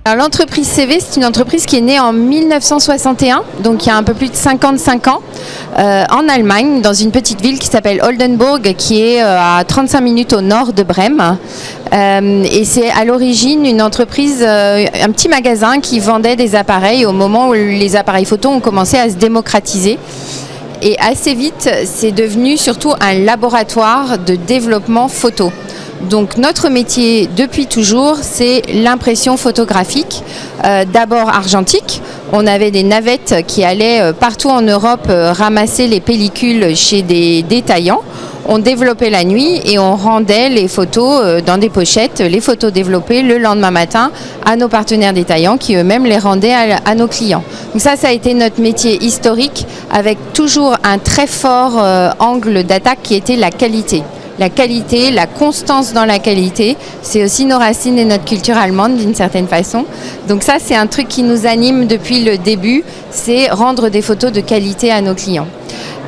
Alors, l'entreprise CV, c'est une entreprise qui est née en 1961, donc il y a un peu plus de 55 ans, en Allemagne, dans une petite ville qui s'appelle Oldenburg, qui est à 35 minutes au nord de Brême. Et c'est à l'origine une entreprise, un petit magasin qui vendait des appareils au moment où les appareils photo ont commencé à se démocratiser. Et assez vite, c'est devenu surtout un laboratoire de développement photo. Donc notre métier depuis toujours, c'est l'impression photographique, d'abord argentique. On avait des navettes qui allaient partout en Europe ramasser les pellicules chez des détaillants. On développait la nuit et on rendait les photos dans des pochettes, les photos développées le lendemain matin à nos partenaires détaillants qui eux-mêmes les rendaient à nos clients. Donc ça a été notre métier historique avec toujours un très fort angle d'attaque qui était la qualité. La qualité, la constance dans la qualité, c'est aussi nos racines et notre culture allemande d'une certaine façon. Donc ça, c'est un truc qui nous anime depuis le début, c'est rendre des photos de qualité à nos clients.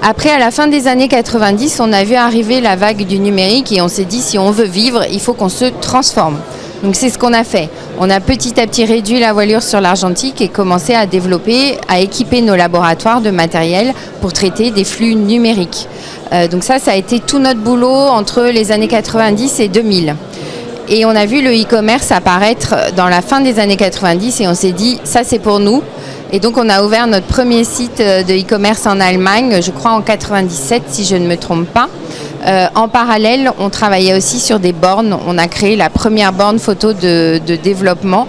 Après, à la fin des années 90, on a vu arriver la vague du numérique et on s'est dit, si on veut vivre, il faut qu'on se transforme. Donc c'est ce qu'on a fait. On a petit à petit réduit la voilure sur l'argentique et commencé à développer, à équiper nos laboratoires de matériel pour traiter des flux numériques. Donc ça a été tout notre boulot entre les années 90 et 2000. Et on a vu le e-commerce apparaître dans la fin des années 90 et on s'est dit, ça c'est pour nous. Et donc on a ouvert notre premier site de e-commerce en Allemagne, je crois en 97 si je ne me trompe pas. En parallèle, on travaillait aussi sur des bornes. On a créé la première borne photo de développement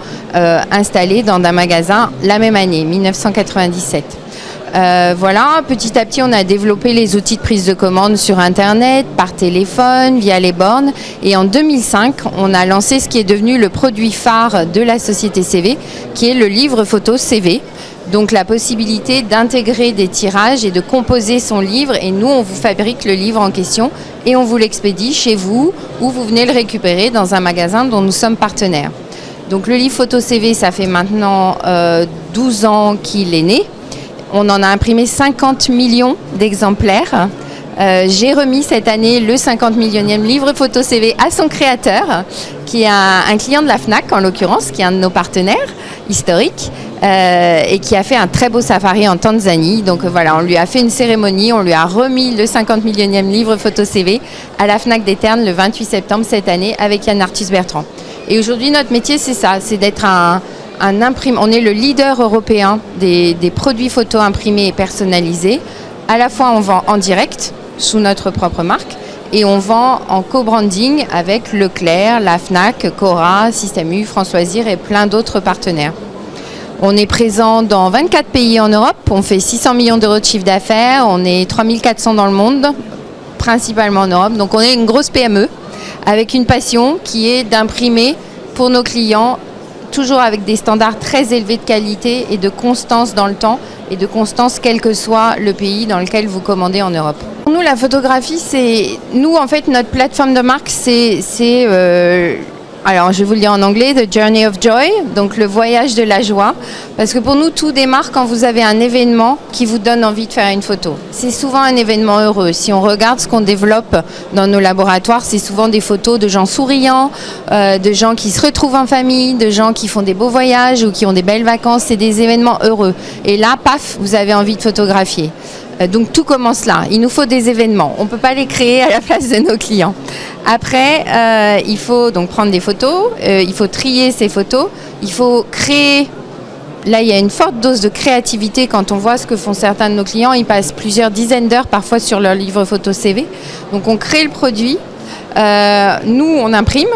installée dans un magasin la même année, 1997. Voilà, petit à petit, on a développé les outils de prise de commande sur Internet, par téléphone, via les bornes. Et en 2005, on a lancé ce qui est devenu le produit phare de la société CV, qui est le livre photo CV. Donc la possibilité d'intégrer des tirages et de composer son livre. Et nous, on vous fabrique le livre en question et on vous l'expédie chez vous ou vous venez le récupérer dans un magasin dont nous sommes partenaires. Donc le livre photo CV, ça fait maintenant 12 ans qu'il est né. On en a imprimé 50 millions d'exemplaires. J'ai remis cette année le 50 millionième livre photo CV à son créateur, qui est un client de la FNAC en l'occurrence, qui est un de nos partenaires historiques et qui a fait un très beau safari en Tanzanie. Donc voilà, on lui a fait une cérémonie, on lui a remis le 50 millionième livre photo CV à la FNAC d'Eterne le 28 septembre cette année avec Yann Arthus-Bertrand. Et aujourd'hui, notre métier, c'est ça, c'est d'être on est le leader européen des produits photo imprimés et personnalisés. À la fois, on vend en direct, sous notre propre marque, et on vend en co-branding avec Leclerc, la FNAC, Cora, Système U, Françoisir et plein d'autres partenaires. On est présent dans 24 pays en Europe, on fait 600 millions d'euros de chiffre d'affaires, on est 3400 dans le monde, principalement en Europe. Donc on est une grosse PME avec une passion qui est d'imprimer pour nos clients toujours avec des standards très élevés de qualité et de constance dans le temps et de constance quel que soit le pays dans lequel vous commandez en Europe. Pour nous, la photographie, en fait, notre plateforme de marque, alors je vais vous le dire en anglais, The Journey of Joy, donc le voyage de la joie. Parce que pour nous, tout démarre quand vous avez un événement qui vous donne envie de faire une photo. C'est souvent un événement heureux. Si on regarde ce qu'on développe dans nos laboratoires, c'est souvent des photos de gens souriants, de gens qui se retrouvent en famille, de gens qui font des beaux voyages ou qui ont des belles vacances. C'est des événements heureux. Et là, paf, vous avez envie de photographier. Donc tout commence là. Il nous faut des événements. On ne peut pas les créer à la place de nos clients. Après, il faut donc prendre des photos, il faut trier ces photos, il faut créer. Là, il y a une forte dose de créativité quand on voit ce que font certains de nos clients. Ils passent plusieurs dizaines d'heures parfois sur leur livre photo CV. Donc on crée le produit, nous on imprime.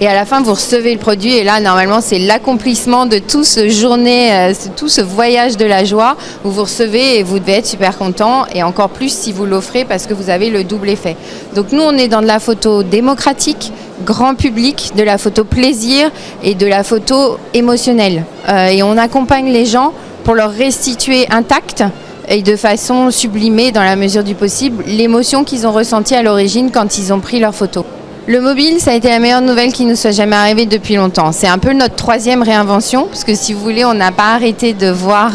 Et à la fin, vous recevez le produit et là, normalement, c'est l'accomplissement de toute ce journée, tout ce voyage de la joie où vous recevez et vous devez être super content et encore plus si vous l'offrez parce que vous avez le double effet. Donc nous, on est dans de la photo démocratique, grand public, de la photo plaisir et de la photo émotionnelle. Et on accompagne les gens pour leur restituer intacte et de façon sublimée dans la mesure du possible l'émotion qu'ils ont ressentie à l'origine quand ils ont pris leur photo. Le mobile, ça a été la meilleure nouvelle qui nous soit jamais arrivée depuis longtemps. C'est un peu notre troisième réinvention, parce que si vous voulez, on n'a pas arrêté de voir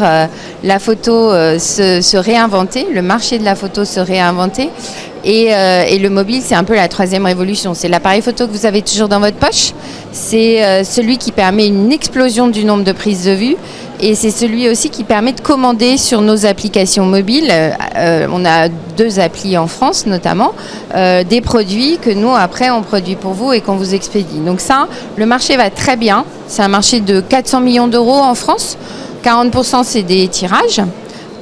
la photo se réinventer, le marché de la photo se réinventer. Et le mobile, c'est un peu la troisième révolution. C'est l'appareil photo que vous avez toujours dans votre poche. C'est celui qui permet une explosion du nombre de prises de vue. Et c'est celui aussi qui permet de commander sur nos applications mobiles. On a 2 applis en France notamment, des produits que nous, après, on produit pour vous et qu'on vous expédie. Donc ça, le marché va très bien. C'est un marché de 400 millions d'euros en France. 40% c'est des tirages,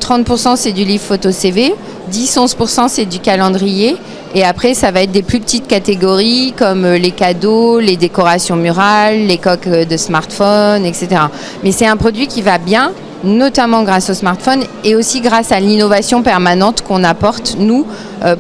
30% c'est du livre photo CV, 10-11% c'est du calendrier. Et après, ça va être des plus petites catégories comme les cadeaux, les décorations murales, les coques de smartphone, etc. Mais c'est un produit qui va bien, notamment grâce au smartphone et aussi grâce à l'innovation permanente qu'on apporte, nous,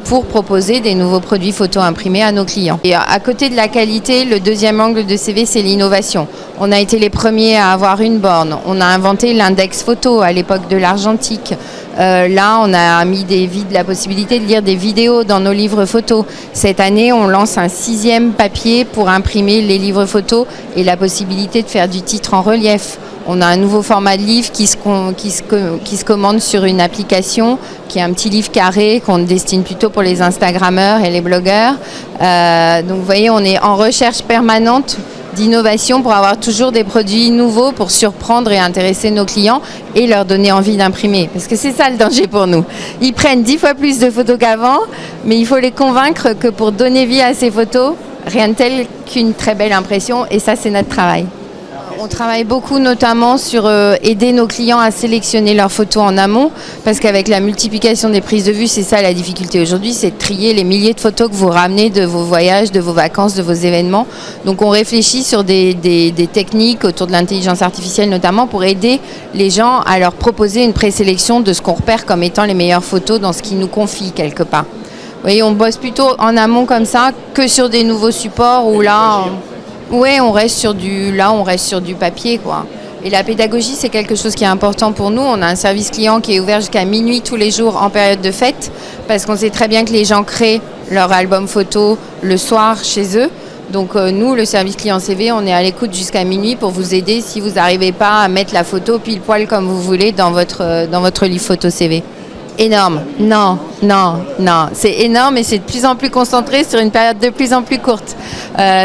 pour proposer des nouveaux produits photo imprimés à nos clients. Et à côté de la qualité, le deuxième angle de CV, c'est l'innovation. On a été les premiers à avoir une borne. On a inventé l'index photo à l'époque de l'argentique. Là, on a mis la possibilité de lire des vidéos dans nos livres photos. Cette année, on lance un 6e papier pour imprimer les livres photos et la possibilité de faire du titre en relief. On a un nouveau format de livre qui se commande sur une application, qui est un petit livre carré qu'on destine plutôt pour les Instagrammeurs et les blogueurs. Donc vous voyez, on est en recherche permanente d'innovation pour avoir toujours des produits nouveaux pour surprendre et intéresser nos clients et leur donner envie d'imprimer. Parce que c'est ça le danger pour nous. Ils prennent 10 fois plus de photos qu'avant, mais il faut les convaincre que pour donner vie à ces photos, rien de tel qu'une très belle impression, et ça, c'est notre travail. On travaille beaucoup notamment sur aider nos clients à sélectionner leurs photos en amont, parce qu'avec la multiplication des prises de vue, c'est ça la difficulté aujourd'hui, c'est de trier les milliers de photos que vous ramenez de vos voyages, de vos vacances, de vos événements. Donc on réfléchit sur des techniques autour de l'intelligence artificielle notamment pour aider les gens à leur proposer une présélection de ce qu'on repère comme étant les meilleures photos dans ce qu'ils nous confient quelque part. Vous voyez, on bosse plutôt en amont comme ça que sur des nouveaux supports où là... Oui, on reste sur du papier, quoi. Et la pédagogie, c'est quelque chose qui est important pour nous. On a un service client qui est ouvert jusqu'à minuit tous les jours en période de fête, parce qu'on sait très bien que les gens créent leur album photo le soir chez eux. Donc nous, le service client CV, on est à l'écoute jusqu'à minuit pour vous aider si vous n'arrivez pas à mettre la photo pile poil comme vous voulez dans votre livre photo CV. Énorme. Non. C'est énorme et c'est de plus en plus concentré sur une période de plus en plus courte.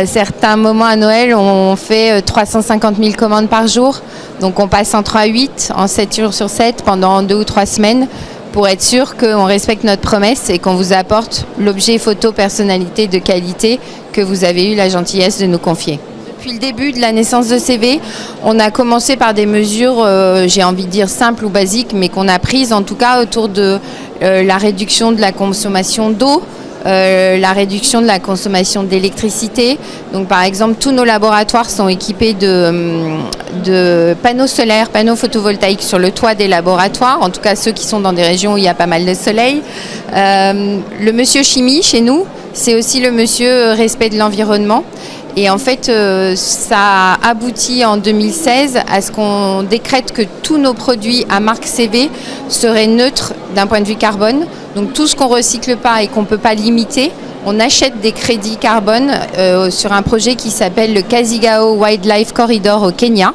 Certains moments à Noël, on fait 350 000 commandes par jour. Donc on passe en 3-8, en 7 jours sur 7, pendant 2 ou 3 semaines pour être sûr qu'on respecte notre promesse et qu'on vous apporte l'objet photo personnalité de qualité que vous avez eu la gentillesse de nous confier. Depuis le début de la naissance de CV, on a commencé par des mesures, j'ai envie de dire simples ou basiques, mais qu'on a prises en tout cas autour de la réduction de la consommation d'eau, la réduction de la consommation d'électricité. Donc par exemple, tous nos laboratoires sont équipés de panneaux solaires, panneaux photovoltaïques sur le toit des laboratoires, en tout cas ceux qui sont dans des régions où il y a pas mal de soleil. Le monsieur chimie chez nous, c'est aussi le monsieur respect de l'environnement. Et en fait, ça a abouti en 2016 à ce qu'on décrète que tous nos produits à marque CV seraient neutres d'un point de vue carbone. Donc tout ce qu'on ne recycle pas et qu'on ne peut pas limiter, on achète des crédits carbone sur un projet qui s'appelle le Kazigao Wildlife Corridor au Kenya.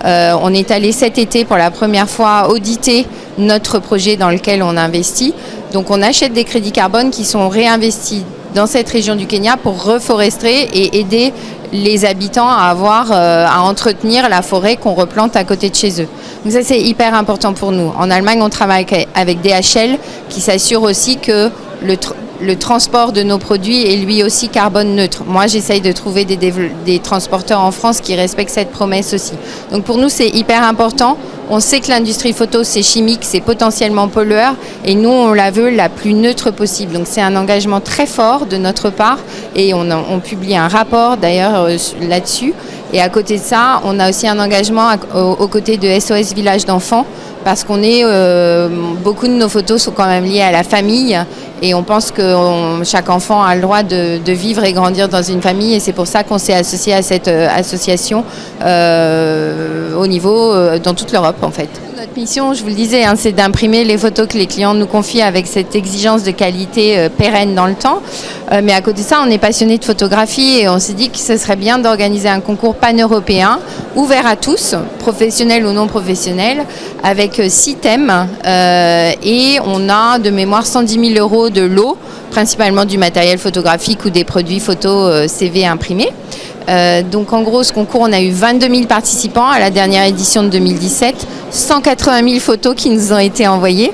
On est allé cet été pour la première fois auditer notre projet dans lequel on investit. Donc on achète des crédits carbone qui sont réinvestis dans cette région du Kenya pour reforester et aider les habitants à entretenir la forêt qu'on replante à côté de chez eux. Donc ça, c'est hyper important pour nous. En Allemagne, on travaille avec DHL qui s'assure aussi que le transport de nos produits est lui aussi carbone neutre. Moi, j'essaye de trouver des transporteurs en France qui respectent cette promesse aussi. Donc pour nous, c'est hyper important. On sait que l'industrie photo, c'est chimique, c'est potentiellement pollueur et nous, on la veut la plus neutre possible. Donc c'est un engagement très fort de notre part et on publie un rapport d'ailleurs là-dessus. Et à côté de ça, on a aussi un engagement aux côtés de SOS Village d'enfants parce beaucoup de nos photos sont quand même liées à la famille et on pense que chaque enfant a le droit de vivre et grandir dans une famille et c'est pour ça qu'on s'est associé à cette association au niveau dans toute l'Europe en fait. Notre mission, je vous le disais, hein, c'est d'imprimer les photos que les clients nous confient avec cette exigence de qualité pérenne dans le temps. Mais à côté de ça, on est passionné de photographie et on s'est dit que ce serait bien d'organiser un concours pan-européen ouvert à tous, professionnels ou non professionnels, avec 6 thèmes. Et on a de mémoire 110 000 € de lot, principalement du matériel photographique ou des produits photo CV imprimés. Donc en gros, ce concours, on a eu 22 000 participants à la dernière édition de 2017, 180 000 photos qui nous ont été envoyées.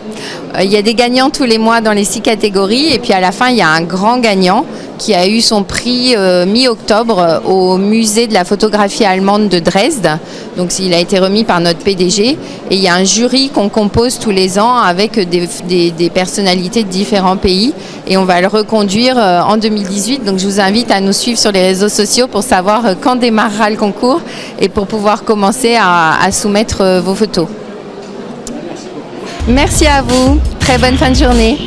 Il y a des gagnants tous les mois dans les 6 catégories et puis à la fin, il y a un grand gagnant qui a eu son prix mi-octobre au musée de la photographie allemande de Dresde. Donc il a été remis par notre PDG et il y a un jury qu'on compose tous les ans avec des personnalités de différents pays et on va le reconduire en 2018. Donc je vous invite à nous suivre sur les réseaux sociaux pour savoir quand démarrera le concours et pour pouvoir commencer à soumettre vos photos. Merci à vous. Très bonne fin de journée.